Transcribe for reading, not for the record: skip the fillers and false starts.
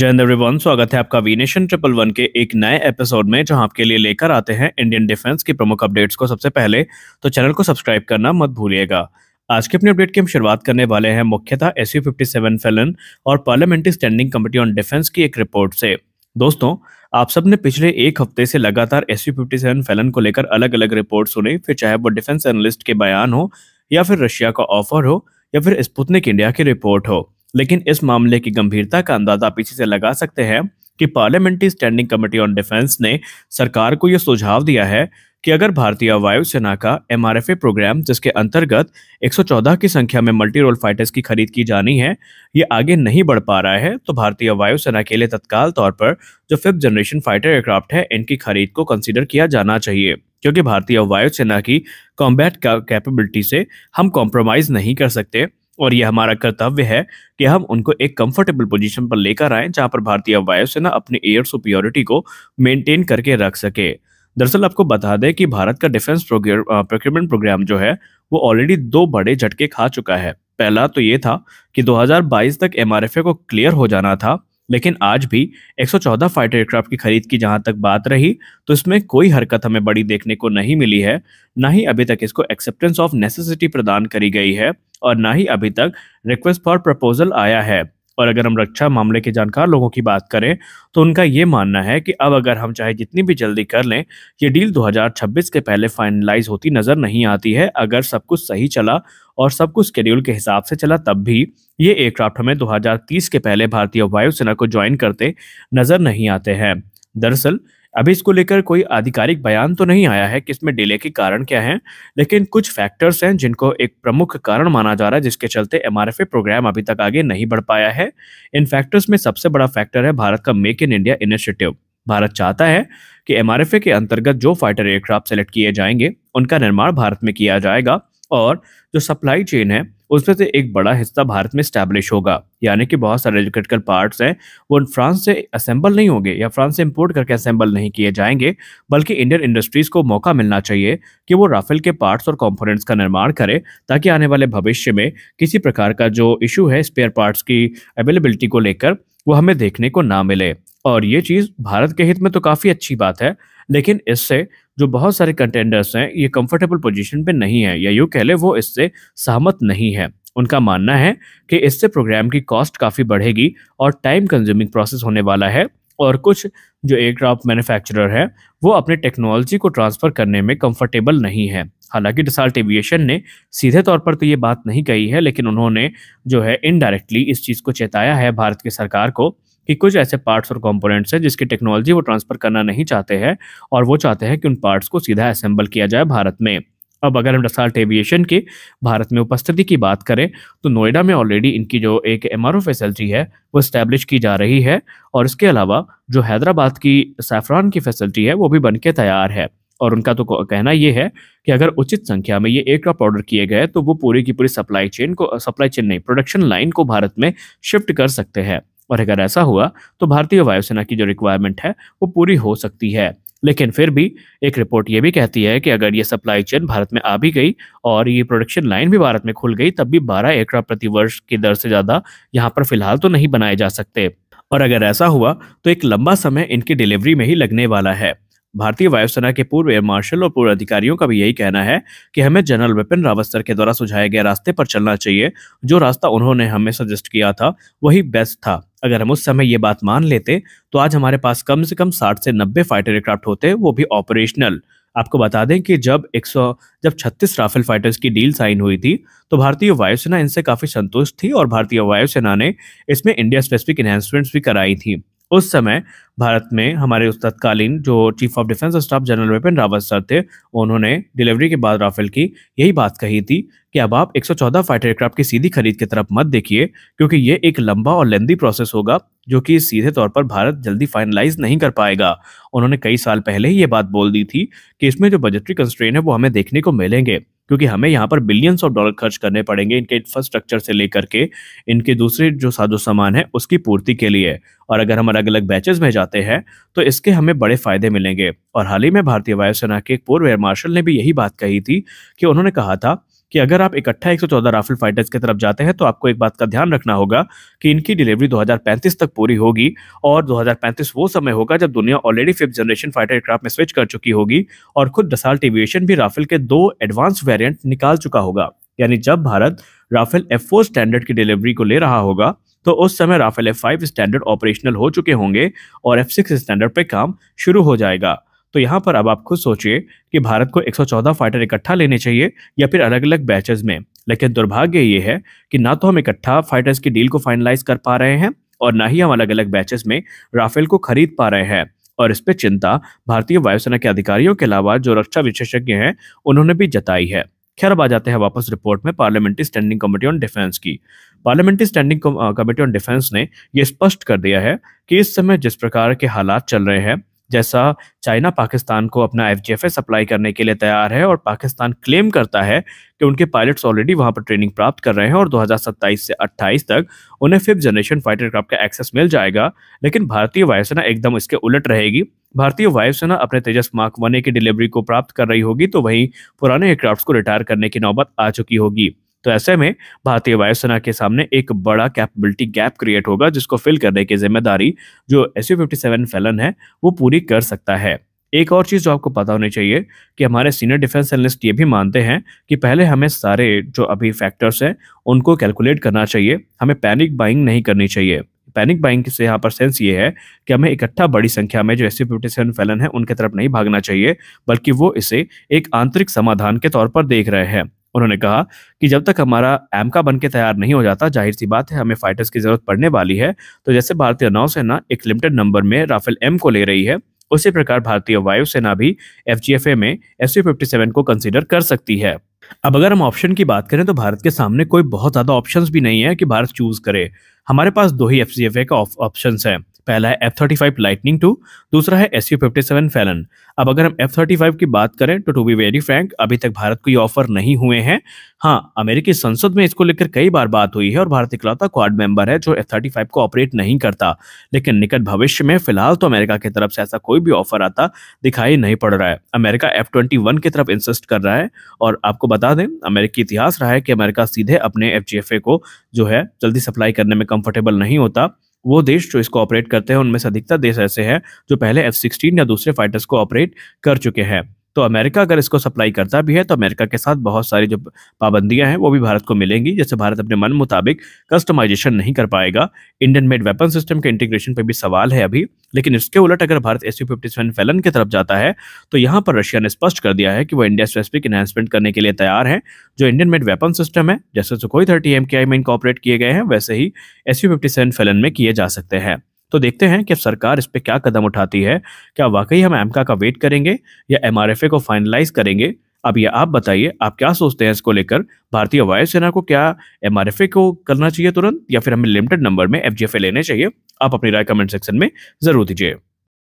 जय हिंद एवरीवन, स्वागत है आपका वी नेशन 111 के एक नए एपिसोड में, जहां आपके लिए लेकर आते हैं इंडियन डिफेंस की प्रमुख अपडेट्स को। सबसे पहले तो चैनल को सब्सक्राइब करना मत भूलिएगा। आज की अपनी अपडेट की हम शुरुआत करने वाले हैं मुख्यतः SU-57 फेलन और parliamentary standing committee on defence की एक रिपोर्ट से। दोस्तों, आप सब ने पिछले एक हफ्ते से लगातार SU-57 फेलन को लेकर अलग अलग रिपोर्ट सुनी, फिर चाहे वो डिफेंस एनालिस्ट के बयान हो या फिर रशिया का ऑफर हो या फिर स्पुतनिक इंडिया की रिपोर्ट हो। लेकिन इस मामले की गंभीरता का अंदाजा आप इसी से लगा सकते हैं कि parliamentary standing committee on defence ने सरकार को यह सुझाव दिया है कि अगर भारतीय वायुसेना का MRFA प्रोग्राम, जिसके अंतर्गत 114 की संख्या में मल्टी रोल फाइटर्स की खरीद की जानी है, ये आगे नहीं बढ़ पा रहा है, तो भारतीय वायुसेना के लिए तत्काल तौर पर जो 5th जनरेशन फाइटर एयरक्राफ्ट है, इनकी खरीद को कंसीडर किया जाना चाहिए, क्योंकि भारतीय वायुसेना की कॉम्बैट कैपेबिलिटी से हम कॉम्प्रोमाइज नहीं कर सकते और यह हमारा कर्तव्य है कि हम उनको एक कंफर्टेबल पोजीशन पर लेकर आएं, जहां पर भारतीय वायुसेना अपनी एयर सुपीरियरिटी को मेंटेन करके रख सके। दरअसल आपको बता दें कि भारत का डिफेंस प्रोक्योरमेंट प्रोग्राम जो है वो ऑलरेडी दो बड़े झटके खा चुका है। पहला तो ये था कि 2022 तक MRFA को क्लियर हो जाना था, लेकिन आज भी 114 फाइटर एयरक्राफ्ट की खरीद की जहां तक बात रही, तो इसमें कोई हरकत हमें बड़ी देखने को नहीं मिली है। ना ही अभी तक इसको एक्सेप्टेंस ऑफ नेसेसिटी प्रदान करी गई है और ना ही अभी तक रिक्वेस्ट फॉर प्रपोजल आया है। और अगर हम रक्षा मामले के जानकार लोगों की बात करें तो उनका ये मानना है कि अब अगर हम चाहे जितनी भी जल्दी कर लें, ये डील 2026 के पहले फाइनलाइज होती नजर नहीं आती है। अगर सब कुछ सही चला और सब कुछ शेड्यूल के हिसाब से चला, तब भी ये एयरक्राफ्ट हमें 2030 के पहले भारतीय वायुसेना को ज्वाइन करते नजर नहीं आते हैं। दरअसल अभी इसको लेकर कोई आधिकारिक बयान तो नहीं आया है कि इसमें डिले के कारण क्या हैं, लेकिन कुछ फैक्टर्स हैं जिनको एक प्रमुख कारण माना जा रहा है, जिसके चलते MRFA प्रोग्राम अभी तक आगे नहीं बढ़ पाया है। इन फैक्टर्स में सबसे बड़ा फैक्टर है भारत का make in India initiative. Bharat चाहता है कि MRFA के अंतर्गत जो फाइटर एयरक्राफ्ट सेलेक्ट किए जाएंगे, उनका निर्माण भारत में किया जाएगा और जो सप्लाई चेन है उसमें से एक बड़ा हिस्सा भारत में स्टैब्लिश होगा। यानी कि बहुत सारे जो क्रिटिकल पार्ट्स हैं वो फ्रांस से असेंबल नहीं होंगे या फ्रांस से इंपोर्ट करके असेंबल नहीं किए जाएंगे, बल्कि इंडियन इंडस्ट्रीज को मौका मिलना चाहिए कि वो राफेल के पार्ट्स और कंपोनेंट्स का निर्माण करे, ताकि आने वाले भविष्य में किसी प्रकार का जो इशू है स्पेयर पार्ट्स की अवेलेबिलिटी को लेकर वो हमें देखने को ना मिले। और ये चीज़ भारत के हित में तो काफ़ी अच्छी बात है, लेकिन इससे जो बहुत सारे कंटेंडर्स हैं ये कंफर्टेबल पोजीशन पे नहीं है, या यूँ कह ले वो इससे सहमत नहीं है। उनका मानना है कि इससे प्रोग्राम की कॉस्ट काफ़ी बढ़ेगी और टाइम कंज्यूमिंग प्रोसेस होने वाला है, और कुछ जो एयरक्राफ्ट मैन्युफैक्चरर है वो अपने टेक्नोलॉजी को ट्रांसफ़र करने में कंफर्टेबल नहीं है। हालांकि डसाल्ट एविएशन ने सीधे तौर पर तो ये बात नहीं कही है, लेकिन उन्होंने जो है इनडायरेक्टली इस चीज़ को चेताया है भारत की सरकार को कि कुछ ऐसे पार्ट्स और कंपोनेंट्स हैं जिसकी टेक्नोलॉजी वो ट्रांसफ़र करना नहीं चाहते हैं, और वो चाहते हैं कि उन पार्ट्स को सीधा असेंबल किया जाए भारत में। अब अगर हम डसाल्ट एविएशन की भारत में उपस्थिति की बात करें तो नोएडा में ऑलरेडी इनकी जो एक MRO फैसिलिटी है वो इस्टेब्लिश की जा रही है, और इसके अलावा जो हैदराबाद की सैफरान की फैसिलिटी है वो भी बन के तैयार है। और उनका तो कहना ये है कि अगर उचित संख्या में ये एयरक्राफ्ट ऑर्डर किए गए तो वो पूरी की पूरी सप्लाई चेन नहीं, प्रोडक्शन लाइन को भारत में शिफ्ट कर सकते हैं। और अगर ऐसा हुआ तो भारतीय वायुसेना की जो रिक्वायरमेंट है वो पूरी हो सकती है। लेकिन फिर भी एक रिपोर्ट ये भी कहती है कि अगर ये सप्लाई चेन भारत में आ भी गई और ये प्रोडक्शन लाइन भी भारत में खुल गई, तब भी 12 एयरक्राफ्ट प्रति वर्ष की दर से ज़्यादा यहाँ पर फिलहाल तो नहीं बनाए जा सकते। और अगर ऐसा हुआ तो एक लंबा समय इनकी डिलीवरी में ही लगने वाला है। भारतीय वायुसेना के पूर्व एयर मार्शल और पूर्व अधिकारियों का भी यही कहना है कि हमें जनरल विपिन रावत सर के द्वारा सुझाए गए रास्ते पर चलना चाहिए। जो रास्ता उन्होंने हमें सजेस्ट किया था वही बेस्ट था। अगर हम उस समय ये बात मान लेते तो आज हमारे पास कम से कम 60 से 90 फाइटर एयरक्राफ्ट होते, वो भी ऑपरेशनल। आपको बता दें कि जब 36 राफेल फाइटर्स की डील साइन हुई थी तो भारतीय वायुसेना इनसे काफ़ी संतुष्ट थी, और भारतीय वायुसेना ने इसमें इंडिया स्पेसिफिक एनहांसमेंट्स भी कराई थी। उस समय भारत में हमारे उस तत्कालीन जो chief of defence staff general Vipin Rawat sir थे, उन्होंने डिलीवरी के बाद राफेल की यही बात कही थी कि अब आप 114 फाइटर एयरक्राफ्ट की सीधी खरीद की तरफ मत देखिए, क्योंकि ये एक लंबा और लेंदी प्रोसेस होगा जो कि सीधे तौर पर भारत जल्दी फाइनलाइज नहीं कर पाएगा। उन्होंने कई साल पहले ही ये बात बोल दी थी कि इसमें जो बजटरी कंस्ट्रेन है वो हमें देखने को मिलेंगे, क्योंकि हमें यहाँ पर बिलियंस ऑफ डॉलर खर्च करने पड़ेंगे इनके इंफ्रास्ट्रक्चर से लेकर के इनके दूसरे जो साजो सामान है उसकी पूर्ति के लिए। और अगर हम अलग अलग बैचेस में जाते हैं तो इसके हमें बड़े फायदे मिलेंगे। और हाल ही में भारतीय वायुसेना के एक पूर्व एयर मार्शल ने भी यही बात कही थी कि उन्होंने कहा था कि अगर आप इकट्ठा 114 राफेल फाइटर्स की तरफ जाते हैं तो आपको एक बात का ध्यान रखना होगा कि इनकी डिलीवरी 2035 तक पूरी होगी, और 2035 वो समय होगा जब दुनिया already 5th generation fighter aircraft में स्विच कर चुकी होगी और खुद डसॉल्ट एविएशन भी राफेल के 2 एडवांस वेरिएंट निकाल चुका होगा। यानी जब भारत राफेल F4 स्टैंडर्ड की डिलीवरी को ले रहा होगा तो उस समय राफेल F5 स्टैंडर्ड ऑपरेशनल हो चुके होंगे और F6 स्टैंडर्ड पे काम शुरू हो जाएगा। तो यहाँ पर अब आप खुद सोचिए कि भारत को 114 फाइटर इकट्ठा लेने चाहिए या फिर अलग अलग बैचेस में। लेकिन दुर्भाग्य ये है कि ना तो हम इकट्ठा फाइटर्स की डील को फाइनलाइज कर पा रहे हैं और ना ही हम अलग अलग बैचेस में राफेल को खरीद पा रहे हैं। और इस पे चिंता भारतीय वायुसेना के अधिकारियों के अलावा जो रक्षा विशेषज्ञ हैं उन्होंने भी जताई है। खैर, अब आ जाते हैं वापस रिपोर्ट में parliamentary standing committee on defence की। Parliamentary standing committee on defence ने यह स्पष्ट कर दिया है कि इस समय जिस प्रकार के हालात चल रहे हैं, जैसा चाइना पाकिस्तान को अपना FGFA सप्लाई करने के लिए तैयार है और पाकिस्तान क्लेम करता है कि उनके पायलट्स ऑलरेडी वहां पर ट्रेनिंग प्राप्त कर रहे हैं और 2027 से 28 तक उन्हें 5th जनरेशन फाइटर एयरक्राफ्ट का एक्सेस मिल जाएगा। लेकिन भारतीय वायुसेना एकदम इसके उलट रहेगी। भारतीय वायुसेना अपने तेजस मार्क 1A की डिलीवरी को प्राप्त कर रही होगी तो वहीं पुराने एयरक्राफ्ट को रिटायर करने की नौबत आ चुकी होगी। तो ऐसे में भारतीय वायुसेना के सामने एक बड़ा कैपेबिलिटी गैप क्रिएट होगा जिसको फिल करने की जिम्मेदारी जो Su-57 फैलन है वो पूरी कर सकता है। एक और चीज जो आपको पता होनी चाहिए कि हमारे सीनियर डिफेंस एनालिस्ट ये भी मानते हैं कि पहले हमें सारे जो अभी फैक्टर्स हैं उनको कैलकुलेट करना चाहिए, हमें पैनिक बाइंग नहीं करनी चाहिए। पैनिक बाइंग से यहाँ पर सेंस ये है कि हमें इकट्ठा बड़ी संख्या में जो Su-57 फैलन है उनके तरफ नहीं भागना चाहिए, बल्कि वो इसे एक आंतरिक समाधान के तौर पर देख रहे हैं। उन्होंने कहा कि जब तक हमारा एमका बन के तैयार नहीं हो जाता, जाहिर सी बात है हमें फाइटर्स की जरूरत पड़ने वाली है। तो जैसे भारतीय नौसेना एक लिमिटेड नंबर में राफेल M को ले रही है, उसी प्रकार भारतीय वायुसेना भी FGFA में Su-57 को कंसीडर कर सकती है। अब अगर हम ऑप्शन की बात करें तो भारत के सामने कोई बहुत ज्यादा ऑप्शंस भी नहीं है कि भारत चूज करे। हमारे पास 2 ही FGFA का ऑप्शंस हैं। पहला है F-35 लाइटनिंग 2, दूसरा है Su-57 फैलन। अब अगर हम F-35 की बात करें तो टू बी वेरी फ्रैंक अभी तक भारत को ये ऑफर नहीं हुए हैं। हाँ, अमेरिकी संसद में इसको लेकर कई बार बात हुई है और भारत इकलौता क्वाड मेंबर है जो F-35 को ऑपरेट नहीं करता। लेकिन निकट भविष्य में फिलहाल तो अमेरिका की तरफ से ऐसा कोई भी ऑफर आता दिखाई नहीं पड़ रहा है। अमेरिका F-21 की तरफ इंसिस्ट कर रहा है और आपको बता दें अमेरिकी इतिहास रहा है कि अमेरिका सीधे अपने FGFA को जो है जल्दी सप्लाई करने में कंफर्टेबल नहीं होता। वो देश जो इसको ऑपरेट करते हैं उनमें से अधिकतर देश ऐसे हैं जो पहले F-16 या दूसरे फाइटर्स को ऑपरेट कर चुके हैं। तो अमेरिका अगर इसको सप्लाई करता भी है तो अमेरिका के साथ बहुत सारी जो पाबंदियां हैं वो भी भारत को मिलेंगी, जैसे भारत अपने मन मुताबिक कस्टमाइजेशन नहीं कर पाएगा। इंडियन मेड वेपन सिस्टम के इंटीग्रेशन पे भी सवाल है अभी। लेकिन इसके उलट अगर भारत Su-57 फैलन की तरफ जाता है तो यहाँ पर रशिया ने स्पष्ट कर दिया है कि वो इंडिया स्पेसिफिक एनहांसमेंट करने के लिए तैयार है। जो इंडियन मेड वेपन सिस्टम है, जैसे सुखोई 30 MKI में इनकॉर्पोरेट किए गए हैं, वैसे ही Su-57 फैलन में किए जा सकते हैं। तो देखते हैं कि अब सरकार इस पे क्या कदम उठाती है। क्या वाकई हम एमका का वेट करेंगे या MRFA को फाइनलाइज करेंगे? अब ये आप बताइए, आप क्या सोचते हैं इसको लेकर? भारतीय वायुसेना को क्या MRFA को करना चाहिए तुरंत या फिर हमें लिमिटेड नंबर में FGFA लेने चाहिए? आप अपनी राय कमेंट सेक्शन में जरूर दीजिए।